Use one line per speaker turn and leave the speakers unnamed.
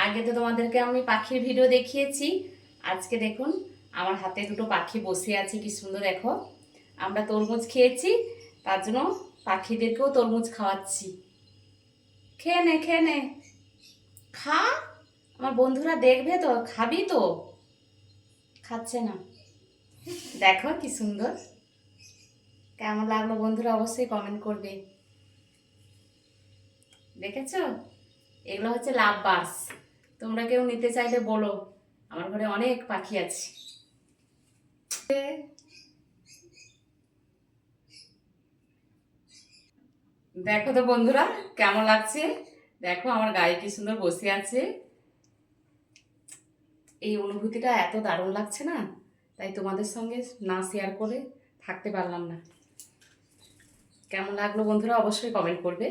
আগে তো তোমাদেরকে আমি পাখির ভিডিও দেখিয়েছি। আজকে দেখুন আমার হাতে দুটো পাখি বসে আছে, কি সুন্দর দেখো। আমরা তরমুজ খেয়েছি, তার জন্য পাখিদেরকেও তরমুজ খাওয়াচ্ছি। খেয়ে নে খেয়ে নে, খা। আমার বন্ধুরা দেখবে তো, খাবি তো। খাচ্ছে না, দেখো কি সুন্দর। কেমন লাগলো বন্ধুরা অবশ্যই কমেন্ট করবে। দেখেছো, এগুলো হচ্ছে লাভ বার্ডস। তোমরা কেউ নিতে চাইলে বলো, আমার ঘরে অনেক পাখি আছে। দেখো তো বন্ধুরা কেমন লাগছে, দেখো আমার গায়ে কি সুন্দর বসে আছে। এই অনুভূতিটা এত দারুণ লাগছে না, তাই তোমাদের সঙ্গে না শেয়ার করে থাকতে পারলাম না। কেমন লাগলো বন্ধুরা অবশ্যই কমেন্ট করবে।